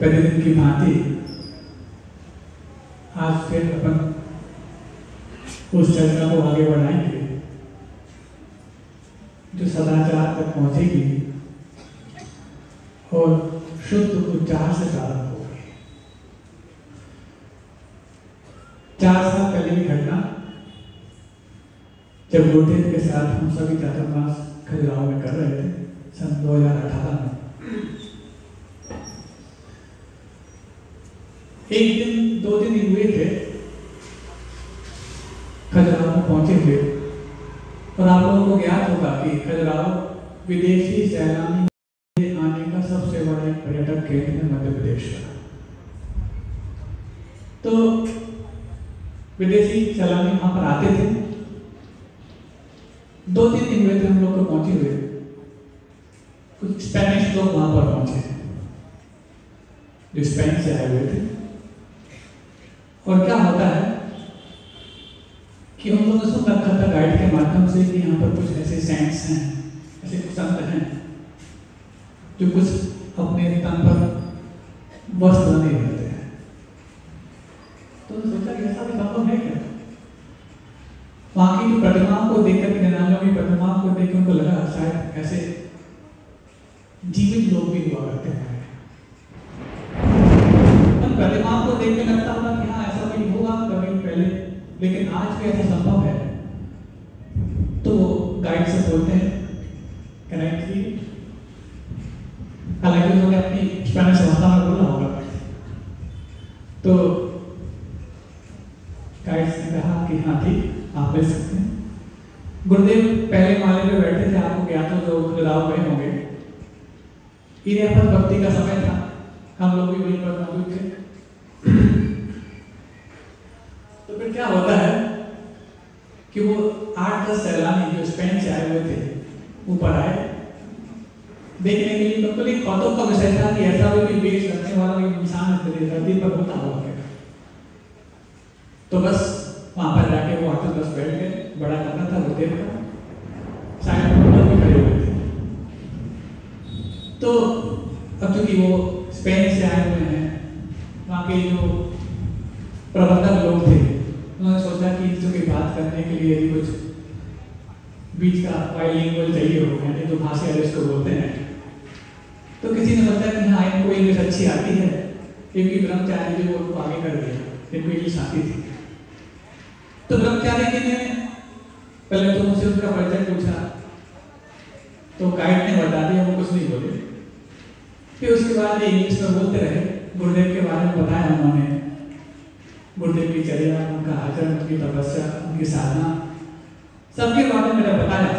पहले दिन की भांति आज फिर अपन उस चर्चा को आगे बढ़ाएंगे जो सदाचार तक पहुंचेगी और शुद्ध उच्चार से प्रारंभ होगी। 4 साल पहले की घटना, जब गुरुदेव के साथ हम सभी चातुर्मास खजुराहो में कर रहे थे सन 2018 में। एक दिन 2 दिन ही हुए थे खजुराहो में पहुंचे हुए, और आप लोगों को ज्ञात होगा कि खजुराहो विदेशी सैलानी आने का सबसे बड़ा एक पर्यटक केंद्र है मध्य प्रदेश का। तो विदेशी सैलानी वहां पर आते थे। 2-3 दिन हुए थे हम लोग को पहुंचे हुए, कुछ स्पेनिश लोग वहां पर पहुंचे थे जो स्पेन से आए हुए थे। और क्या होता है कि हम लोगों ने सुन रखा था गाइड के माध्यम से कि यहाँ पर कुछ ऐसे सेंट्स हैं, ऐसे कुछ संत हैं जो कुछ अपने तन पर वस्त्र नहीं रहते हैं। तो सोचा कि ऐसा भी संभव है क्या? वहां की जो प्रतिमाओं को देखकर, निरालों की प्रतिमाओं को देखकर उनको लगा शायद ऐसे जीवित लोग भी हुआ करते हैं। प्रतिमाओं को देखकर लगता होगा कि हाँ ऐसा भी होगा कभी पहले, लेकिन आज भी ऐसा संभव है। तो गाइड से बोलते हैं हालांकि उन्होंने अपनी स्पेनिश भाषा में बोला होगा। तो गाइड ने कहा कि हाँ ठीक, आप ले सकते हैं। गुरुदेव पहले माले पे बैठे थे, आपको ज्ञात हो जो खजुराहो गए होंगे। इन्हें भक्ति का समय था, हम लोग भी वहीं पर मौजूद थे। तो फिर क्या होता है कि वो 8-10 सैलानी जो स्पेन से आए हुए थे ऊपर आए देखने के लिए। तो एक कौतुक का विषय था कि ऐसा भी वेश रखने वाला एक इंसान धरती पर होता होगा क्या। तो बस वहां पर जाके वो आकर बस बैठ गए। बड़ा कमरा था गुरुदेव का, शायद भी खड़े हुए थे। तो अब चूंकि वो स्पेन से आए हुए हैं, वहाँ के जो प्रबंधक लोग थे उन्होंने सोचा कि चूंकि बात करने के लिए कुछ बीच का बाइलिंगुअल चाहिए हो, यानी जो भाषा जिसको बोलते हैं। तो किसी ने सोचा कि हाँ इनको इंग्लिश अच्छी आती है, एक भी ब्रह्मचारी जो उनको आगे कर दिया, इनको इंग्लिश आती थी। तो ब्रह्मचारी जी ने पहले तो मुझसे उनका परिचय पूछा, तो गाइड ने बता दिया, वो कुछ नहीं बोले। फिर उसके बाद इंग्लिश में बोलते रहे, गुरुदेव के बारे में बताया उन्होंने, गुरुदेव की चर्या, उनका आचरण, उनकी तपस्या, उनकी साधना, सबके बारे में मैंने बताया।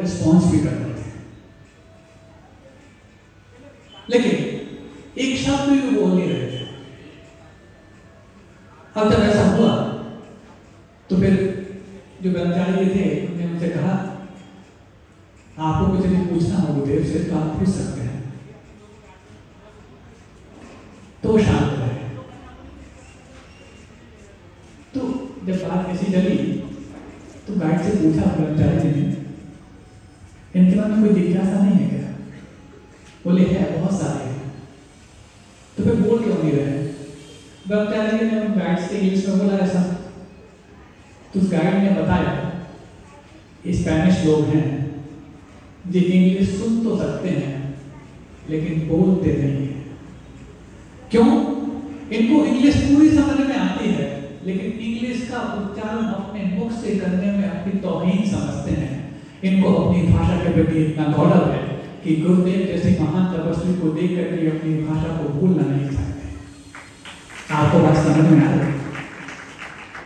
रिस्पॉन्स भी करते थे, लेकिन एक शब्द भी वो बोल नहीं रहे थे। अब जब ऐसा हुआ तो फिर जो कर्मचारी थे उन्होंने मुझसे कहा, आपको कुछ नहीं पूछना हो गुरुदेव से तो आप पूछ सकते हैं। तो शांत रहे। तो जब बात ऐसी चली तो गाइड से पूछा कर्मचारी ने, इनके मन में कोई जिज्ञासा नहीं है क्या? बोले है, बहुत सारे हैं। तो फिर बोल क्यों नहीं रहे? कर्मचारी ने गाइड से इंग्लिश में बोला ऐसा। तो उस गाइड ने बताया, स्पेनिश लोग हैं जो इंग्लिश सुन तो सकते हैं लेकिन बोलते नहीं है। क्यों? इनको इंग्लिश पूरी समझ में आती है लेकिन इंग्लिश का उच्चारण अपने मुख से करने में अपनी तौहीन समझते हैं। इनको अपनी भाषा के प्रति इतना गौरव है कि गुरुदेव जैसे महान तपस्वी को देख करके अपनी भाषा को भूलना नहीं चाहते। आपको बात समझ में आ रही है?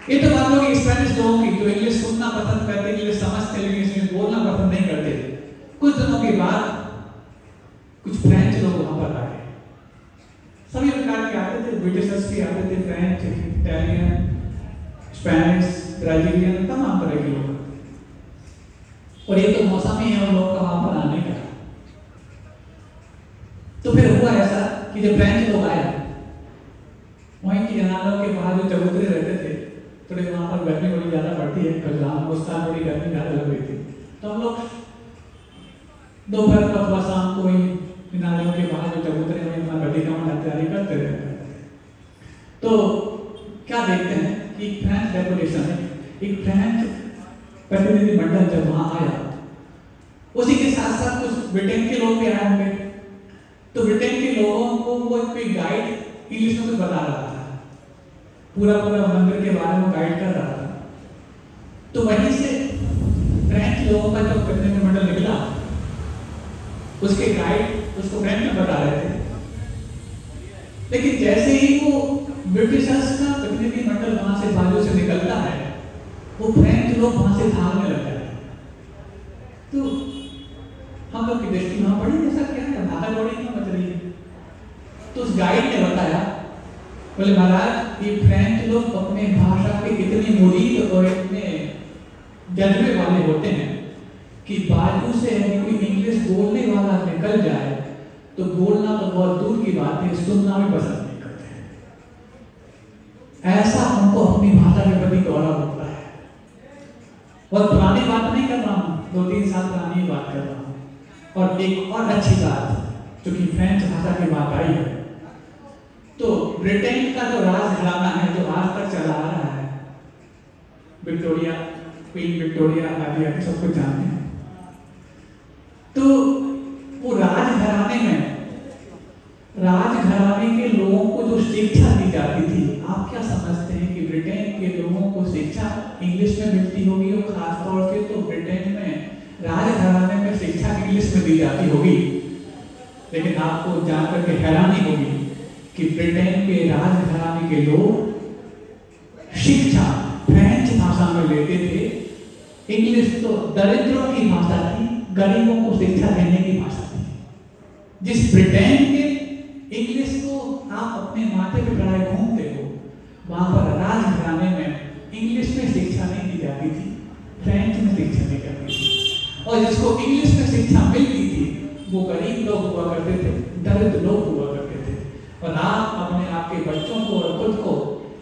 ये तो बात होगी स्पेनिश लोगों की जो इंग्लिश सुनना पसंद करते, इंग्लिश समझते लेकिन इंग्लिश बोलना पसंद नहीं करते। कुछ दिनों के बाद कुछ फ्रेंच लोग वहां पर आए। सभी प्रकार के आते थे, ब्रिटिशर्स भी आते थे, फ्रेंच, इटालियन, स्पेनिश, ब्राजीलियन, तमाम तरह के लोग। और ये तो मौसम ही है उन लोगों का वहां पर आने का। तो फिर हुआ ऐसा कि जब फ्रेंच लोग आए, वहीं की जनानों के बाहर जो चबूतरे रहते थे, थोड़े वहां पर गर्मी बड़ी ज्यादा पड़ती है, कल उस साल बड़ी गर्मी ज्यादा लग रही थी। तो हम लोग दोपहर को अथवा शाम को ही नालियों के बाहर जो चबूतरे में अपना गड्डी का तैयारी करते रहते हैं। तो क्या देखते हैं कि फ्रेंच डेपुटेशन है, एक फ्रेंच प्रतिनिधि मंडल जब वहां आया, उसी के साथ साथ कुछ ब्रिटेन के लोग भी आए होंगे। तो ब्रिटेन के लोगों को वो कोई गाइड इंग्लिश में कुछ बता रहा था, पूरा मंदिर के बारे में गाइड कर रहा था। तो वहीं से फ्रेंच लोगों का जो प्रतिनिधि मंडल निकला, उसके गाइड उसको फ्रेंच में बता रहे थे। लेकिन जैसे ही वो ब्रिटिशर्स का प्रतिनिधि मंडल वहां से बाजू से निकलता है, वो फ्रेंच लोग वहां से भागने लग जाते हैं। तो हम लोग की दृष्टि वहां पड़ी, ऐसा क्या है, भागा दौड़ी क्यों मच रही है? तो उस गाइड ने बताया, बोले महाराज ये फ्रेंच लोग अपने भाषा के इतने मुरीद और इतने जज्बे वाले होते हैं कि बाजू से कोई इंग्लिश बोलने वाला निकल जाए तो बोलना तो बहुत दूर की बात है, सुनना भी पसंद नहीं करते। ऐसा उनको अपनी भाषा के प्रति गौरव होता है। और पुरानी बात नहीं कर रहा हूँ, 2-3 साल पुरानी बात कर रहा हूँ। और एक और अच्छी बात, क्योंकि फ्रेंच भाषा की बात आई है, तो ब्रिटेन का जो राजघराना है जो आज तक चला आ रहा है, विक्टोरिया, क्वीन विक्टोरिया आदि आदि सब कुछ जानते हैं। तो वो राजघराने के लोगों को जो शिक्षा दी जाती थी, आप क्या समझते हैं कि ब्रिटेन के लोगों को शिक्षा इंग्लिश में मिलती होगी? और खासतौर से तो ब्रिटेन में राजघराने में शिक्षा इंग्लिश में दी जाती होगी। लेकिन आपको जानकर के हैरानी होगी कि ब्रिटेन के राजघराने के लोग शिक्षा फ्रेंच भाषा में लेते थे। इंग्लिश तो दरिद्रों की भाषा थी, गरीबों को शिक्षा देने की भाषा थी। जिस ब्रिटेन के इंग्लिश को आप अपने माथे पे चढ़ाए घूमते हो, वहां पर राजघराने में इंग्लिश में शिक्षा नहीं दी जाती थी, फ्रेंच में शिक्षा दी जाती थी। और जिसको इंग्लिश में शिक्षा मिलती थी वो गरीब लोग हुआ करते थे, दरिद्र लोग हुआ करते थे। और आप अपने आपके बच्चों को और खुद को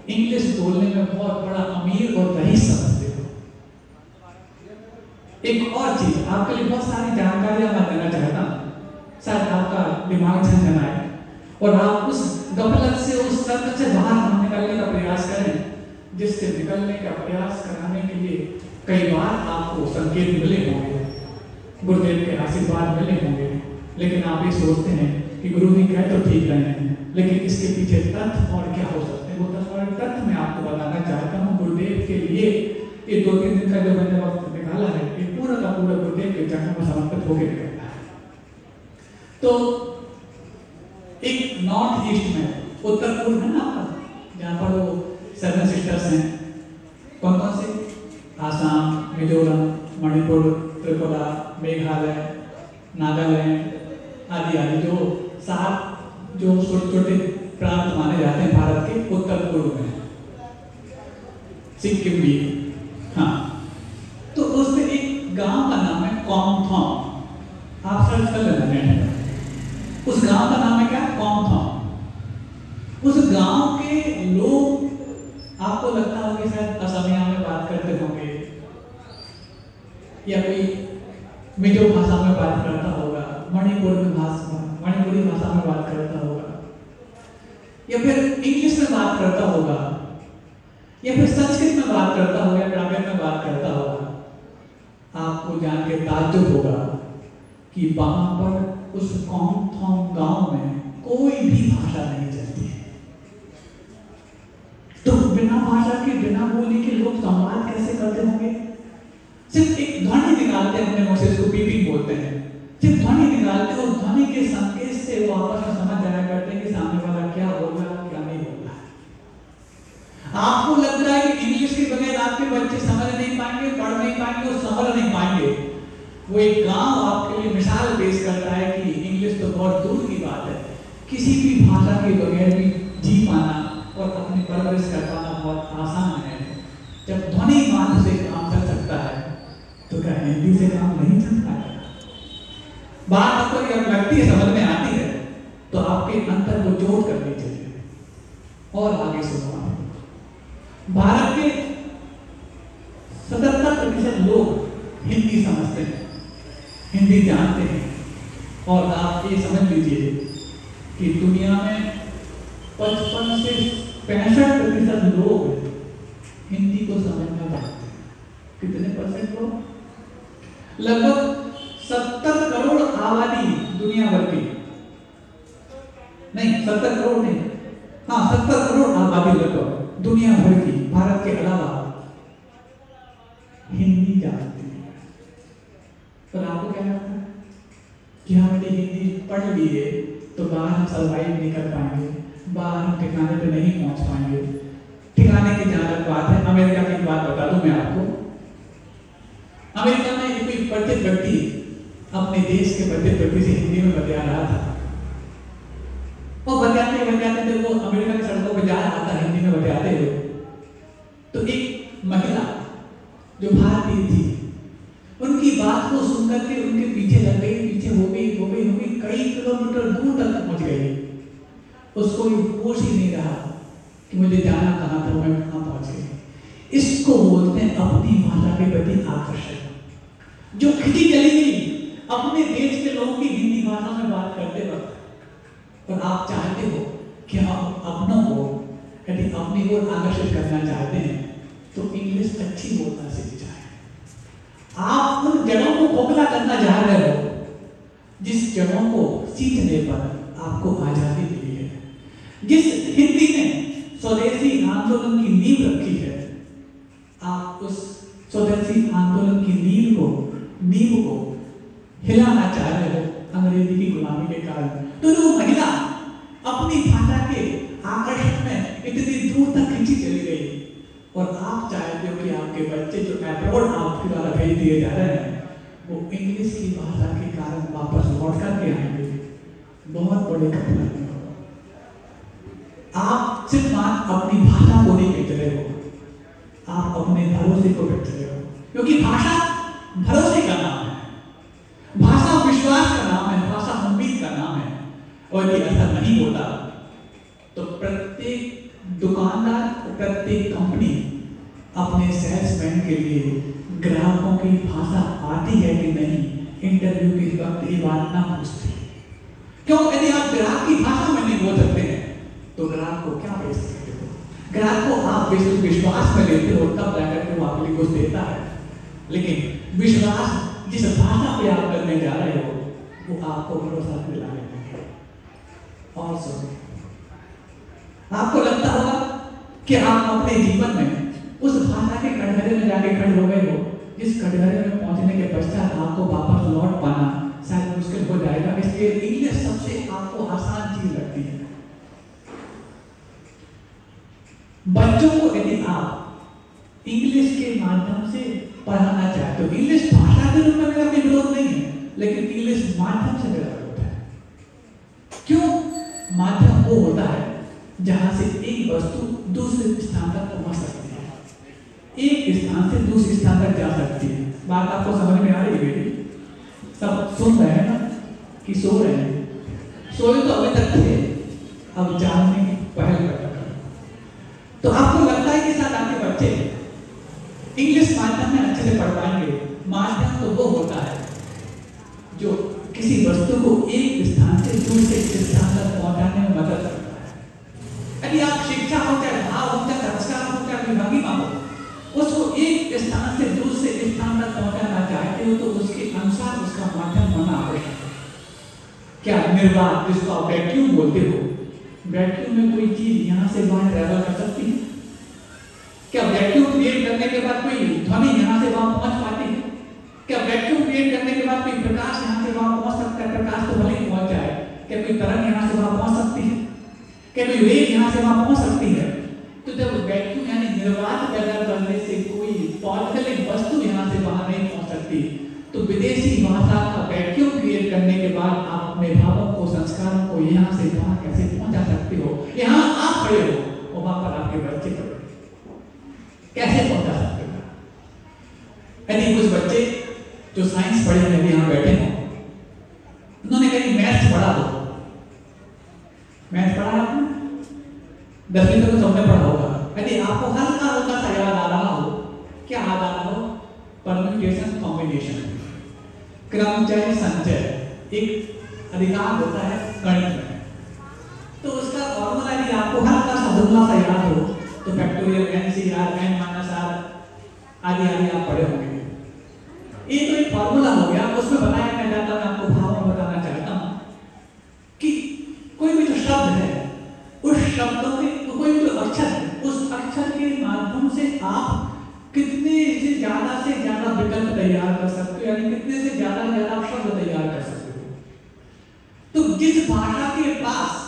इंग्लिश बोलने में बहुत बड़ा अमीर और रईस समझते हो। एक और चीज आपके लिए बहुत सारी जानकारियां मैं देना चाहता हूँ, शायद आपका दिमाग झंझनाए और आप उस गफलत से, उस सर्कल से बाहर निकलने का प्रयास करें, जिससे निकलने का प्रयास कराने के लिए कई बार आपको संकेत मिले होंगे, गुरुदेव के आशीर्वाद मिले होंगे। लेकिन आप ये सोचते हैं कि गुरु जी कह तो ठीक रहे हैं, लेकिन इसके पीछे तथ्य और क्या हो सकते हैं, वो तथ्य मैं आपको बताना चाहता हूँ। गुरुदेव के लिए ये 2-3 दिन का जो मैंने वक्त निकाला है, ये पूरा का पूरा गुरुदेव के चरणों में समर्पित होकर निकलता है। तो एक नॉर्थ ईस्ट में, उत्तर पूर्व है ना आपका, जहाँ पर वो 7 सिस्टर्स हैं, कौन कौन से? आसाम, मिजोरम, मणिपुर, त्रिपुरा, मेघालय, नागालैंड आदि आदि जो 7 जो छोटे छोटे प्रांत माने जाते हैं भारत के उत्तर पूर्व में, सिक्किम भी। हाँ, तो उसमें एक गांव का नाम है कॉमथॉम। आप सर्च कर लेना नेट पर। उस गांव का नाम है क्या? कॉमथॉम। उस गांव के लोग, आपको लगता होगा शायद असमिया में बात करते होंगे या कोई मिजो भाषा में बात करता होगा, मणिपुरी भाषा में बात करता होगा, या फिर इंग्लिश में बात करता होगा, या फिर संस्कृत में बात करता होगा, द्रविड़ में बात करता होगा। आपको जान के ताज्जुब होगा कि वहां पर उस कॉमथॉम गांव में कोई भी भाषा नहीं चलती है। तो बिना भाषा के, बिना बोली के लोग संवाद कैसे करते होंगे? सिर्फ एक ध्वनि निकालते हैं, अपने मुंह से, इसको पीपिंग बोलते हैं। सिर्फ ध्वनि निकालते हैं और ध्वनि के संकेत से वो आपस में समझ जाया करते हैं कि सामने वाला क्या बोल रहा है, क्या नहीं बोल रहा है। आपको लगता है कि इंग्लिश के बगैर आपके बच्चे समझ नहीं पाएंगे, पढ़ नहीं पाएंगे और समझ नहीं पाएंगे। वो एक गांव आपके लिए मिसाल पेश करता है कि इंग्लिश तो बहुत दूर की बात है, किसी भी भाषा के बगैर भी जी पाना और अपनी परवरिश कर पाना बहुत आसान है। जब ध्वनि मात्र से काम चल सकता है तो क्या हिंदी से काम नहीं चलता है? बात आपको जब लगती है, समझ में आती है, तो आपके अंतर को जोड़ करनी चाहिए। और आगे सुनो, भारत के 77% लोग हिंदी समझते हैं, हिंदी जानते हैं। और आप ये समझ लीजिए कि दुनिया में 55 से 65% लोग हिंदी को समझना चाहते हैं। कितने परसेंट लोग? लगभग 70 करोड़ आबादी दुनिया भर की, नहीं 70 करोड़ नहीं, हाँ 70 करोड़ आबादी लगभग दुनिया भर की, भारत के अलावा, हिंदी जानती है। पर आपको क्या लगता है कि हमने हिंदी पढ़ ली है तो बाहर हम सर्वाइव नहीं कर पाएंगे, बाहर हम ठिकाने पे नहीं पहुंच पाएंगे? ठिकाने की जहां तक बात है, अमेरिका की बात बता दूं मैं आपको। अमेरिका में कोई परिचित व्यक्ति अपने देश के परिचित व्यक्ति से हिंदी में बतिया रहा था, और बतियाते बतियाते जब वो अमेरिका की सड़कों पर जा रहा था हिंदी में बतियाते हुए, तो एक महिला जो भारतीय थी, उनकी बात को सुनकर के उनके पीछे लग गई, पीछे हो गई, कई किलोमीटर दूर तक पहुंच गई। उसको ये होश ही नहीं रहा कि मुझे जाना कहाँ था, मैं कहाँ पहुंच गई। इसको बोलते हैं अपनी भाषा के प्रति आकर्षण, जो खिंची चली गई अपने देश के लोगों की हिंदी भाषा में बात करते वक्त। और आप चाहते हो कि आप अपनों को यदि अपनी ओर आकर्षित करना चाहते हैं तो इंग्लिश अच्छी बोलना सीख जाए। आप उन जड़ों को खोखला करना चाह रहे हो जिस जड़ों को सीखने पर आपको आजादी मिली है, जिस हिंदी ने स्वदेशी आंदोलन की नींव रखी है। आप उस स्वदेशी आंदोलन की नींव को हिलाना चाह रहे हो अंग्रेजी की गुलामी के कारण। तो जो महिला अपनी भाषा के आकर्षण में इतनी दूर तक खींची चली गई, और आप चाहते हो कि आपके बच्चे जो अब्रॉड आपके द्वारा भेज दिए जा रहे हैं वो इंग्लिश की भाषा के कारण वापस लौट करके आएंगे, बहुत बड़े कठिनाई होगा। आप सिर्फ अपनी भाषा को नहीं बेच रहे हो, आप अपने भरोसे को बेच रहे हो, क्योंकि भाषा भरोसे का नाम है, भाषा विश्वास का नाम है, भाषा उम्मीद का नाम है। और यदि ऐसा नहीं होता तो प्रत्येक दुकानदार, प्रत्येक कंपनी अपने सेल्समैन के लिए ग्राहकों की भाषा आती है कि नहीं, इंटरव्यू के वक्त ये बात ना पूछती। क्यों? यदि आप ग्राहक की भाषा में नहीं बोल सकते हैं तो ग्राहक को क्या बेच सकते हो? ग्राहक को आप विश्वास में लेते हो, तब जाकर के वो आपके लिए कुछ देता है। लेकिन विश्वास जिस भाषा पे आप करने जा रहे हो वो आपको भरोसा दिलाने देंगे। और सुनिए, आपको लगता होगा कि आप अपने जीवन में उस भाषा के कटघरे में जाके खड़े हो गए हो, जिस कटघरे में पहुंचने के पश्चात आपको वापस लौट पाना शायद मुश्किल हो जाएगा। इसलिए इंग्लिश सबसे आपको आसान चीज लगती है। बच्चों को यदि आप इंग्लिश के माध्यम से पढ़ाना चाहते हो। इंग्लिश भाषा के रूप में मेरा कोई विरोध नहीं है, लेकिन इंग्लिश माध्यम से मेरा विरोध है। क्यों? माध्यम वो होता है जहां से एक वस्तु दूसरे स्थान तक पहुंच सकती है, एक स्थान से दूसरे स्थान तक जा सकती है। बात आपको समझ में आ रही है बेटी? सब सुन रहे हैं ना कि सो रहे हैं? सोए तो अभी तक थे, अब जानने की पहल कर रहे हैं। तो आपको लगता है कि शायद आपके बच्चे इंग्लिश माध्यम में अच्छे से पढ़ पाएंगे? माध्यम तो वो होता है जो किसी वस्तु को एक स्थान से दूसरे स्थान तक पहुंचाने में मदद करता है। यदि आप शिक्षा हो, चाहे भाव हो, चाहे संस्कार हो, चाहे विभंगिमा हो, उसको एक स्थान से दूसरे स्थान तक पहुंचाना चाहते हो तो उसके अनुसार उसका माध्यम होना आवश्यक है। क्या निर्वात, जिसको आप वैक्यूम बोलते हो, वैक्यूम में कोई चीज यहाँ से वहां ट्रेवल कर सकती है? क्या वैक्यूम क्रिएट करने के बाद कोई ध्वनि यहाँ से वहां पहुंच पाती है? क्या वैक्यूम क्रिएट करने के बाद कोई प्रकाश यहाँ से वहां पहुंच सकता है? प्रकाश तो भले ही पहुंच जाए, क्या कोई तरंग यहाँ से वहां पहुंच सकती है? क्या कोई वेव यहाँ से वहां पहुंच सकती है? तो जब वैक्यूम यानी निर्वात पैदा करने से कोई पॉजिटिव वस्तु यहाँ से वहां नहीं पहुंच सकती, तो विदेशी भाषा का वैक्यूम क्रिएट करने के बाद आप अपने भावों को, संस्कारों को यहाँ से वहां कैसे पहुंचा सकते हो? यहाँ आप खड़े हो और वहां पर आपके बच्चे खड़े, कैसे पहुंचा सकते हो? यदि कुछ बच्चे जो साइंस पढ़े हुए यहाँ बैठे हो, उन्होंने कहीं मैथ्स पढ़ा हो, मैथ्स पढ़ा आपने 10वीं तक तो सबने पढ़ा होगा। यदि आपको हल्का हल्का सा याद आ रहा हो, क्या याद आ रहा हो? परम्यूटेशन, कॉम्बिनेशन, क्रमचय, संचय, एक अधिकार होता है गणित में। तो उसका फॉर्मूला यदि आपको हल्का सा धुंधला सा याद हो तो फैक्टोरियल NCR n-r आदि आदि आप पढ़े होंगे। ये तो एक फॉर्मूला हो गया, उसमें बताया मैं जाता मैं आपको भाव में बताना चाहता हूँ कि कोई भी जो शब्द है, उस शब्दों के कोई भी जो अक्षर है, उस अक्षर के माध्यम से आप कितने से ज्यादा विकल्प तैयार कर सकते हो, यानी कितने से ज्यादा शब्द तैयार कर सकते हो। तो जिस भाषा के पास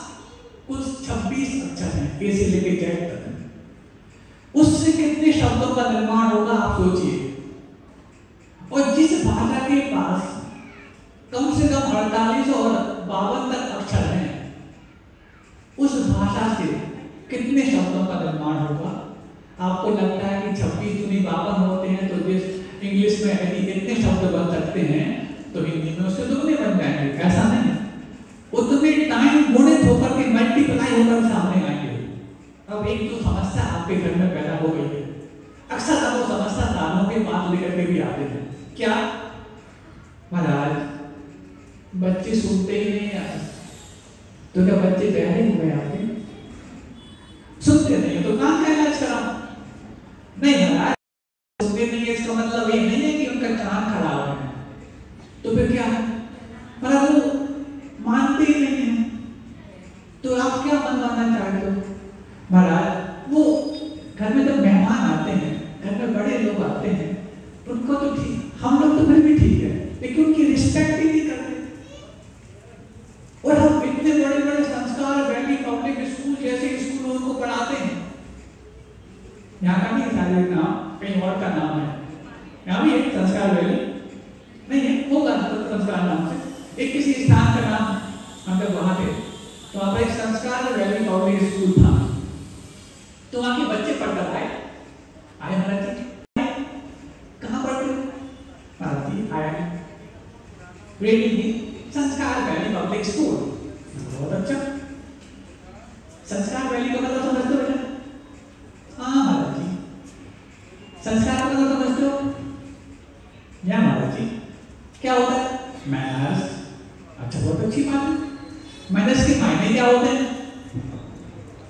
कुछ 26 अक्षर हैं, ए से लेकर Z तक, उससे कितने शब्दों का निर्माण होगा आप सोचिए। और जिस भाषा के पास कम से कम 48 और 52 तक अक्षर हैं, उस भाषा से कितने शब्दों का निर्माण होगा? आपको लगता है कि 26 दूनी 52 होते हैं, तो जिस इंग्लिश में यदि इतने शब्द बन सकते हैं तो हिंदी में उससे दुगने बन जाएंगे? ऐसा नहीं, उतने टाइम गुणित होकर के मल्टीप्लाई होकर सामने आएंगे। अब एक जो समस्या आपके घर में पैदा हो गई है, अक्सर आप वो समस्या सालों के बाद लेकर के भी आते हैं। क्या महाराज बच्चे सुनते ही नहीं है? तो क्या बच्चे बहरे हुए आपके? सुनते नहीं तो काम का इलाज कराओ। नहीं महाराज सुनते नहीं है, इसका मतलब ये नहीं है कि उनका कान खराब है। तो फिर क्या है महाराज? वो मानते ही नहीं है, तो आप क्या बनवाना चाहते हो? महाराज वो घर में जब मेहमान आते हैं, घर में बड़े लोग आते हैं, उनको तो ठीक, हम लोग तो फिर भी ठीक है, लेकिन उनकी रिस्पेक्ट ही नहीं करते। और हम इतने बड़े बड़े संस्कार वैली पब्लिक स्कूल जैसे स्कूलों को पढ़ाते हैं। यहाँ का नहीं सारे नाम, कहीं और का नाम है, यहाँ भी एक संस्कार वैली नहीं है, होगा संस्कार नाम से एक किसी स्थान का नाम हम जब वहां थे तो वहां पर एक संस्कार वैली पब्लिक स्कूल था। तो वहां के बच्चे पढ़कर आए महाराज जी, कहाँ पढ़ते हो? महाराज जी आया संस्कार वैली पब्लिक स्कूल। बहुत अच्छा, संस्कार वैली का मतलब समझते हो? हाँ महाराज जी, संस्कार का मतलब समझते हो? या महाराज जी क्या होता है? मैनर्स। अच्छा बहुत अच्छी बात है, मैनर्स के मायने क्या होते हैं?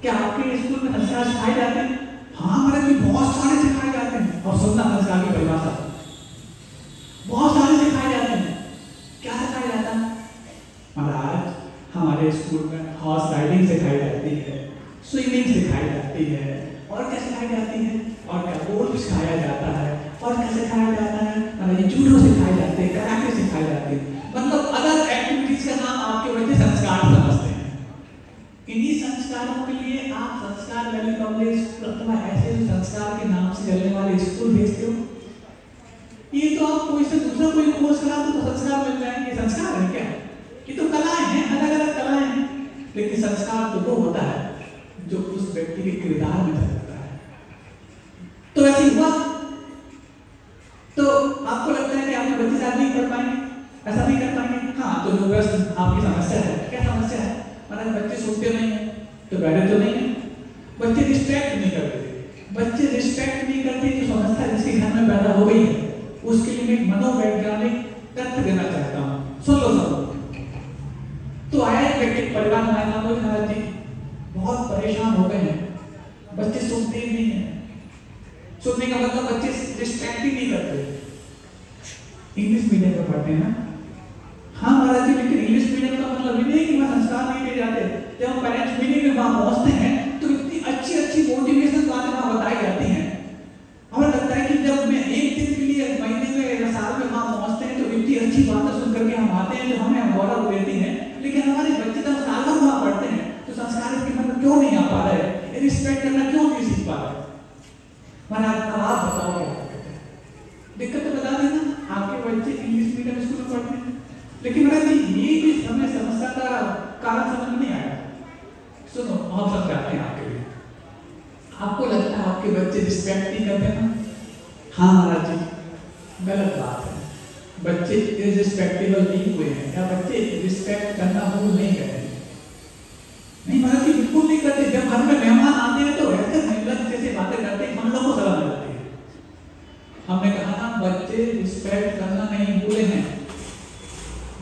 क्या आपके स्कूल में संस्कार सिखाए जाते हैं? हाँ महाराज जी बहुत सारे सिखाए जाते हैं। और सुनना संस्कार की परिभाषा, बहुत सारे सिखाए जाते हैं। क्या सिखाया जाता है? महाराज हमारे स्कूल में हॉर्स राइडिंग सिखाई जाती है, स्विमिंग सिखाई जाती है, और क्या सिखाई जाती है? और क्या गोल्फ सिखाया जाता है, और क्या सिखाया जाता है? मतलब जूडो सिखाए जाते हैं, कराटे सिखाए जाते हैं। मतलब अदर एक्टिविटीज का नाम आपके बच्चे संस्कार समझते हैं। इन्हीं संस्कारों के लिए आप संस्कार वैली पब्लिक स्कूल अथवा ऐसे संस्कार के नाम से चलने वाले संस्कार तो वो होता है जो उस व्यक्ति के किरदार में झलकता है। तो ऐसे हुआ तो आपको लगता है कि आपके बच्चे शायद नहीं पढ़ पाएंगे, ऐसा नहीं कर पाएंगे। हाँ, तो जो बस आपकी समस्या है, क्या समस्या है? मतलब बच्चे सुनते नहीं है तो बैठे तो नहीं है, बच्चे रिस्पेक्ट नहीं करते। बच्चे रिस्पेक्ट नहीं करते जो समस्या जिसके घर में पैदा हो गई है, उसके लिए मैं मनोवैज्ञानिक तथ्य देना चाहता हूँ, सुन लो सब। तो आया एक व्यक्ति परिवार में आया, महाराज जी बहुत परेशान हो गए हैं, बच्चे सुनते ही नहीं है। सुनने का मतलब बच्चे रिस्पेक्ट ही नहीं करते। इंग्लिश मीडियम में पढ़ते हैं ना? हाँ महाराज जी, लेकिन इंग्लिश मीडियम का मतलब ये नहीं कि वहाँ संस्कार नहीं दिए जाते। जब हम पेरेंट्स मीटिंग में वहाँ पहुँचते हैं तो इतनी अच्छी अच्छी मोटिवेशनल बातें वहाँ बताई जाती हैं। हमें लगता है कि जब मैं एक दिन के लिए महीने में या साल में वहाँ पहुँचते हैं तो इतनी अच्छी बातें सुन करके हम आते हैं जो हमें गौरव देती हैं। लेकिन हमारे बच्चे जब साल भर वहाँ पढ़ते हैं तो संस्कार इसके मन में क्यों नहीं आ पा रहे, रिस्पेक्ट करना क्यों नहीं सीख पा रहे? महाराज अब आप बताओ क्या दिक्कत? तो बता देना, आपके बच्चे इंग्लिश मीडियम स्कूल में पढ़ते हैं, लेकिन महाराज जी ये भी हमें समस्या का कारण समझ में नहीं आया। सुनो, हम समझाते हैं आपके लिए। आपको लगता है आपके बच्चे रिस्पेक्ट नहीं करते ना? हाँ महाराज जी, गलत बात है। बच्चे इररिस्पेक्टेबल नहीं हुए हैं, या बच्चे रिस्पेक्ट करना भूल नहीं गए हैं। नहीं महाराज जी, बिल्कुल नहीं करते। जब घर में मेहमान आते हैं तो ऐसे मिलत जैसे बातें करते हैं, हम लोग को शर्म आती है। हमने कहा ना बच्चे रिस्पेक्ट करना नहीं भूले हैं।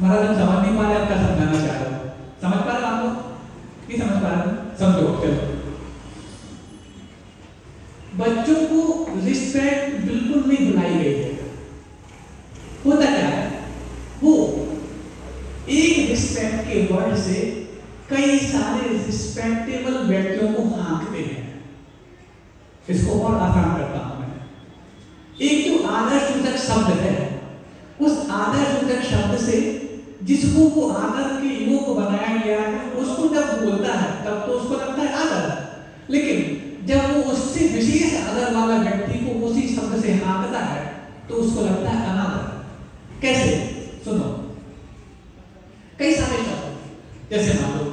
महाराज हम समझ नहीं पा रहे, आपका समझाना चाह रहा हूँ। समझ पा रहे आप लोग? नहीं समझ पा रहे? समझो। चलो, बच्चों को रिस्पेक्ट बिल्कुल नहीं भुलाई गई है। होता क्या है, वो एक रिस्पेक्ट के वर्ड से कई सारे रिस्पेक्टेबल व्यक्तियों को हाँकते हैं। इसको और आसान करता हूं मैं। एक जो आदर्शसूचक शब्द है, उस आदर्शसूचक शब्द से जिसको वो आदर के योग्य बनाया गया है उसको जब बोलता है तब तो उसको लगता है आदर। लेकिन जब वो उससे विशेष आदर वाला व्यक्ति को उसी शब्द से हाँकता है तो उसको लगता है अनादर। कैसे? सुनो, कई सारे शब्द, जैसे मान लो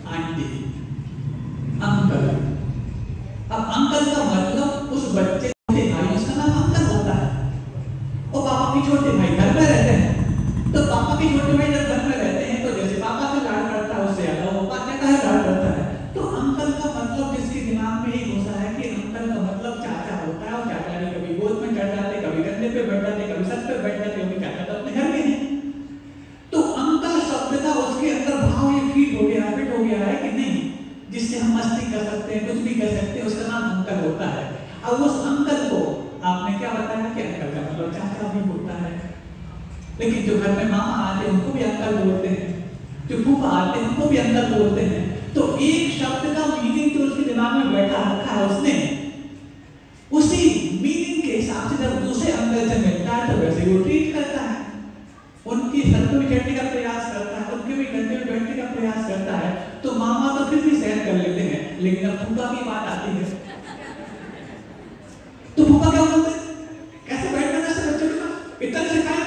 आंटी, अंकल। अब अंकल का मतलब उस बच्चे के भाई, उसका नाम अंकल होता है। और पापा के छोटे भाई घर में रहते हैं तो पापा के छोटे भाई जब घर में रहते हैं तो जैसे पापा से लाड करता है उससे ज्यादा वो पापा का लाड करता है। तो अंकल का मतलब जिसके दिमाग में ही घुसा है कि अंकल का मतलब चाचा होता है, और चाचा भी कभी गोद में चढ़ जाते, कभी कंधे पे बैठ जाते, कभी सर पे बैठ जाते, कभी चाचा तो अपने घर में है। तो अंकल शब्द का उसके अंदर भाव ये फीट हो गया, फिट हो गया है कि नहीं, जिससे हम मस्ती कर सकते हैं, कुछ भी कर सकते हैं, उसका नाम अंकल होता है। अब उस अंकल को आपने क्या बताया कि अंकल का मतलब चाचा भी होता है। लेकिन जो घर में मामा आते हैं उनको भी अंकल बोलते हैं, जो फूफा आते हैं उनको भी अंकल बोलते हैं। तो एक शब्द का मीनिंग जो उसके दिमाग में बैठा रखा है उसने, उसी मीनिंग के हिसाब से जब दूसरे अंकल से मिलता है तो वैसे वो ट्रीट करता है, उनकी सर पे बैठने का प्रयास करता है, उनके भी कंधे पे बैठने का प्रयास करता है। तो मामा तो फिर भी सहन कर लेते हैं, लेकिन अब फूफा की बात आती है तो फूफा क्या बोलते हैं, कैसे बैठना है ऐसे बच्चे के पास, इतना सिखाया।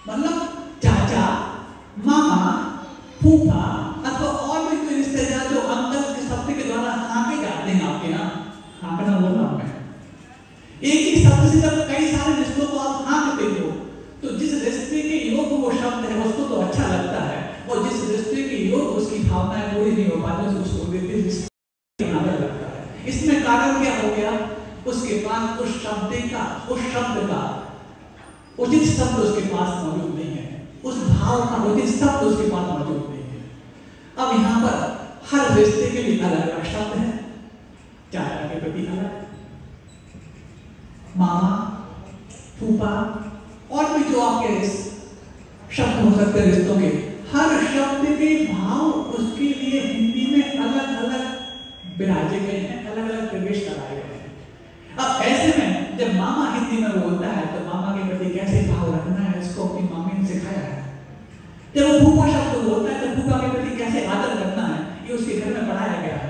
मतलब चाचा, मामा, फूफा अथवा और भी कोई रिश्तेदार जो अंकल के शब्द के द्वारा हाँके जाते हैं आपके यहाँ, हाँकना बोल रहा हूं मैं। एक ही शब्द से जब कई सारे रिश्तों को आप हाँकते हो तो जिस रिश्ते के योग वो शब्द है उसको तो अच्छा लगता है, और जिस रिश्ते के योग उसकी भावनाएं पूरी नहीं हो पाती उसको रिश्ते आदर लगता है। इसमें कारण क्या हो गया, उसके पास उस शब्द का उचित शब्द उसके पास मौजूद नहीं है, उस भाव का उचित शब्द उसके पास मौजूद नहीं है। अब यहाँ पर हर रिश्ते के लिए अलग अलग शब्द है। चाचा के प्रति अलग, मामा, फूफा और भी जो आपके शब्द हो सकते हैं रिश्तों के, हर शब्द के भाव उसके लिए हिंदी में अलग अलग विराजे गए हैं, अलग अलग प्रवेश कराए गए हैं। अब ऐसे में जब मामा हिंदी में बोलता है तो मामा के प्रति कैसे भाव रखना है इसको अपनी मम्मी ने सिखाया है। जब वो फूफा शब्द बोलता है तो फूफा के प्रति कैसे आदर करना है ये उसके घर में पढ़ाया गया है।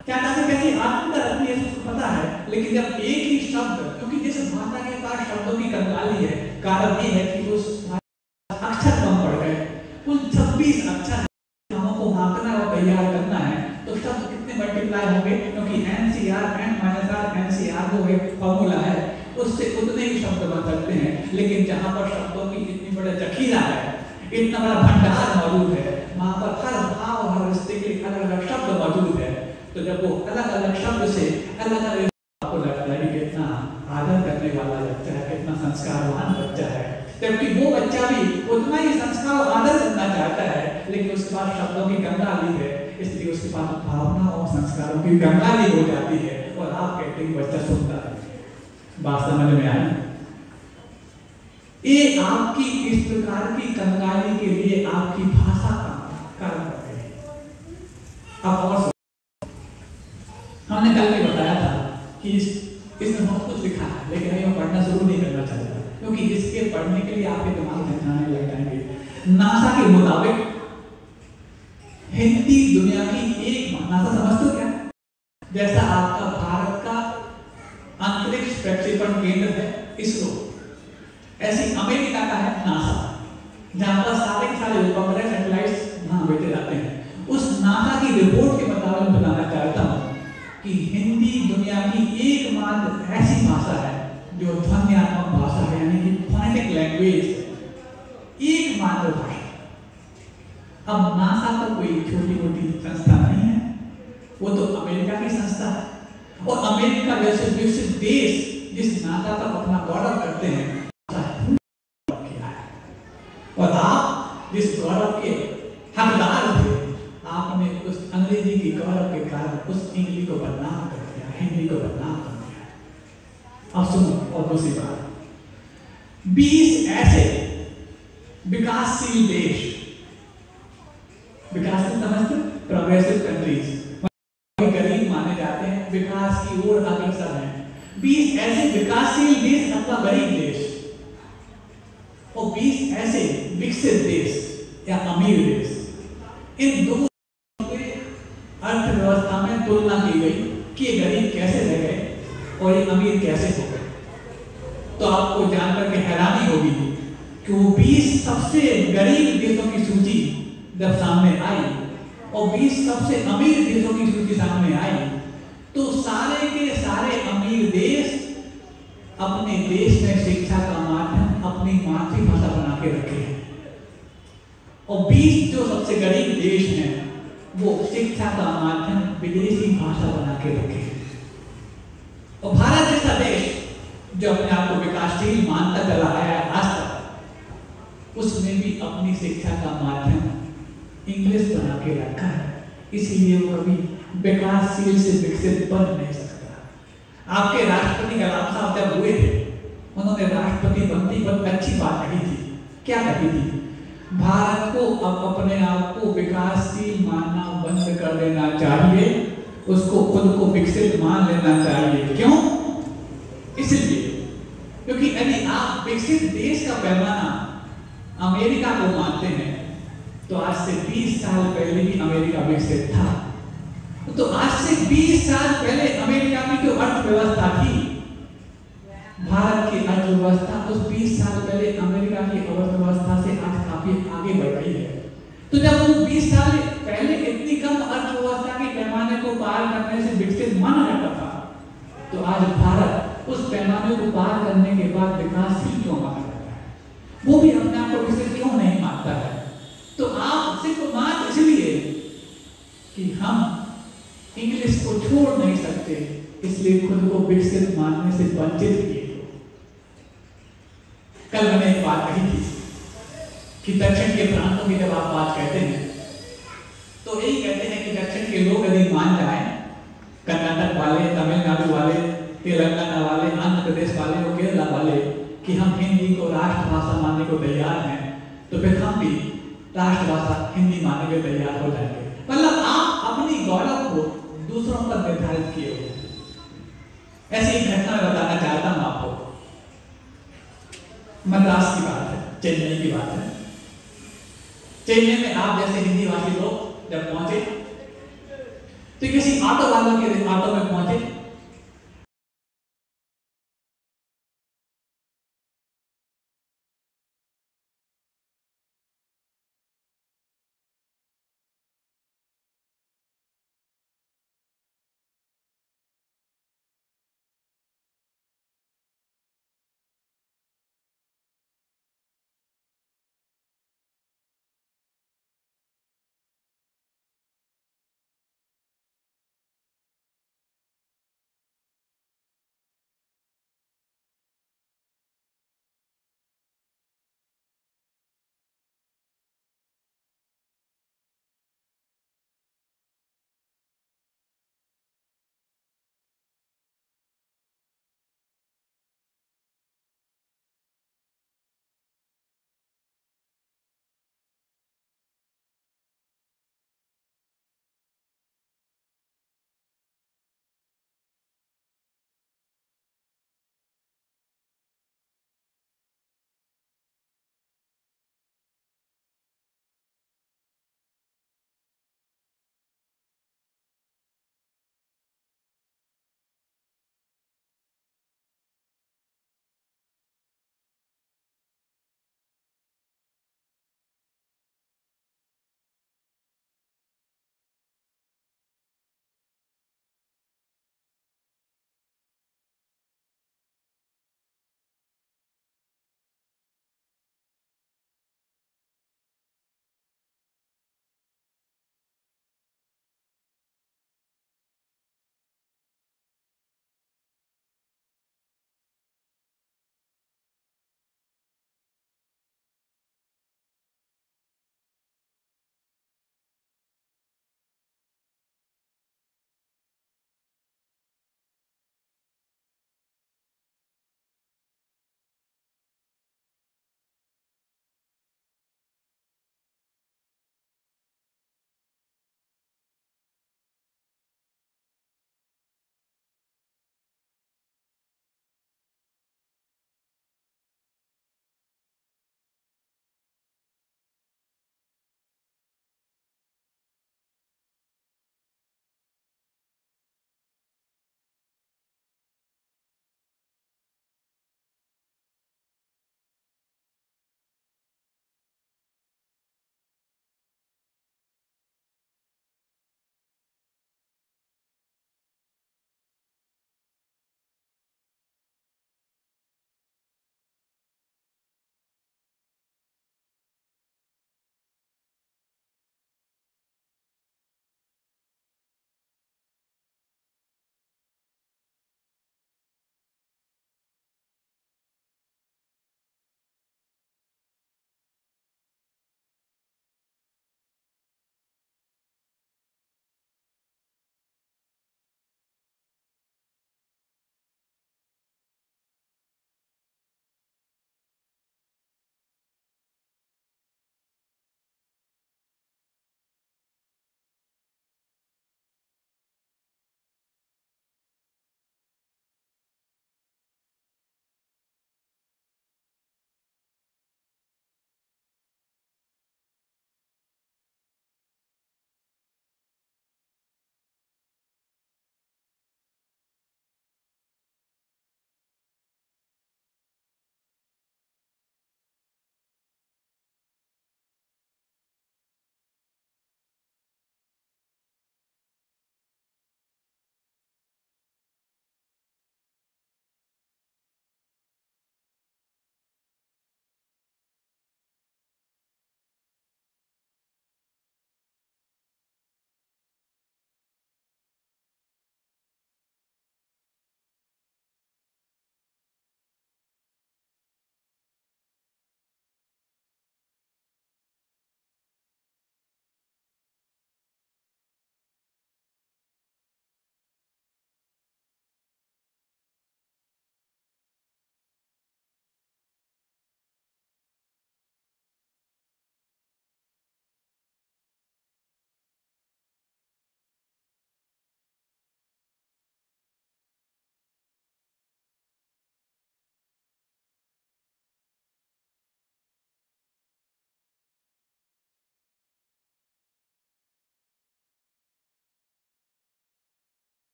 चाचा से कैसे आत्मीयता रखनी है उसको पता है। लेकिन जब एक ही शब्द, क्योंकि जिस भाषा के पास शब्दों की कंगाली है, कारण ये है कि उस अक्षर कम पड़ गए, कुल 26 अक्षर को हाँकना जो है फॉर्मूला है उससे उतने ही शब्द बन सकते हैं, लेकिन जहाँ पर शब्दों की इतनी बड़ा जखीरा है, इतना बड़ा भंडार मौजूद है, वहाँ पर हर भाव हर रिश्ते के अलग अलग शब्द मौजूद है, तो जब वो अलग अलग शब्द से अलग अलग आपको लगता है कि कितना आदर करने वाला बच्चा है, कितना संस्कारवान बच्चा है, जबकि वो बच्चा भी उतना ही संस्कार और आदर करना चाहता है, लेकिन उसके पास शब्दों की कंगाली है, इसलिए उसके पास भावना और संस्कारों की कंगाली हो जाती है और आप कहते हैं बच्चा सुनता है। बात समझ में आई? ये आपकी इस प्रकार की कंगाली के लिए आपकी भाषा का कारण कर रही है। अब और हमने कल भी बताया था कि इसमें बहुत कुछ लिखा है, लेकिन मैं पढ़ना शुरू नहीं करना चाहता, क्योंकि इसके पढ़ने के लिए आपके दिमाग में जाने लग जाएंगे। नासा के मुताबिक हिंदी दुनिया की एक, नासा समझते हो क्या? जैसा आपका भारत का अंतरिक्ष प्रक्षेपण केंद्र है इसरो, ऐसे अमेरिका का है नासा, जहां पर सारे के सारे उपग्रह सैटेलाइट्स वहां भेजे जाते हैं। उस नासा की रिपोर्ट के मुताबिक बताना चाहता हूं कि हिंदी दुनिया की एकमात्र ऐसी भाषा है जो ध्वन्यात्मक भाषा है, यानी कि फोनेटिक लैंग्वेज, एकमात्र भाषा। अब नासा तो कोई छोटी मोटी संस्था नहीं है, वो तो अमेरिका की संस्था है, और अमेरिका जैसे विकसित देश जिस नासा तक अपना गौरव करते हैं, और आप जिस गौरव के हकदार थे, आपने उस अंग्रेजी की गौरव के कारण उस इंग्लिश को बदनाम कर दिया, हिंदी को बदनाम कर दिया। अब सुनो, और दूसरी बात, 20 ऐसे विकासशील देश, विकासशील समझते, प्रोग्रेसिव कंट्रीज, गरीब माने जाते हैं, विकास की ओर अग्रसर हैं, 20 ऐसे विकासशील देश अथवा गरीब देश, और 20 ऐसे विकसित देश या अमीर देश, इन दो अर्थव्यवस्था में तुलना की गई कि ये गरीब कैसे रह गए और ये अमीर कैसे हो गए। तो आपको जानकर के हैरानी होगी कि वो 20 सबसे गरीब देशों की सूची जब सामने आई और 20 सबसे अमीर देशों की सूची सामने आई, तो सारे के सारे अमीर देश अपने देश में शिक्षा का माध्यम अपनी मातृभाषा बना के रखे हैं, और 20 जो सबसे गरीब देश हैं वो शिक्षा का माध्यम विदेशी भाषा बना के रखे हैं। और भारत जैसा देश जो अपने आप को विकासशील मानता चला आया आज तक, उसने भी अपनी शिक्षा का माध्यम इंग्लिश बना के रखा है, इसलिए वो कभी विकासशील से विकसित बन नहीं सकता। आपके राष्ट्रपति कलाम साहब जब हुए थे, उन्होंने राष्ट्रपति बनती वक्त अच्छी बात कही थी। क्या कही थी? भारत को अब अपने आप को विकासशील मानना बंद कर देना चाहिए, उसको खुद को विकसित मान लेना चाहिए। क्यों? इसलिए क्योंकि यदि आप विकसित देश का पैमाना अमेरिका को मानते हैं, तो आज से 20 साल पहले भी अमेरिका विकसित था। तो आज से 20 साल पहले अमेरिका की जो अर्थव्यवस्था थी, भारत की अर्थव्यवस्था उस 20 साल पहले अमेरिका की अर्थव्यवस्था से आज काफी आगे बढ़ गई है। तो जब वो 20 साल पहले इतनी कम अर्थव्यवस्था के पैमाने को पार करने से विकसित माना जाता था, तो आज भारत उस पैमाने को पार करने के बाद विकासशील क्यों माना जाता है? वो भी अपने आप को विकसित क्यों नहीं मानता है? तो आप सिर्फ मात्र इसलिए कि हम इंग्लिश को छोड़ नहीं सकते, इसलिए खुद को विकसित मानने से वंचित किए। कल मैंने एक बात कही थी कि दक्षिण के प्रांतों की जब आप बात कहते हैं तो यही कहते हैं कि दक्षिण के लोग यदि मान जाएं, कर्नाटक वाले, तमिलनाडु वाले, तेलंगाना वाले, आंध्र प्रदेश वाले और केरला वाले, कि हम हिंदी को राष्ट्रभाषा मानने को तैयार हैं, तो फिर हम भी राष्ट्रभाषा हिंदी मानने के तैयार हो जाएंगे। मतलब आप अपनी गौरव को दूसरों पर निर्धारित किए हो। ऐसी एक घटना बताना चाहता हूं आपको। मद्रास की बात है, चेन्नई की बात है। चेन्नई में आप जैसे हिंदी भाषी लोग जब पहुंचे, तो किसी ऑटो वालों के ऑटो में पहुंचे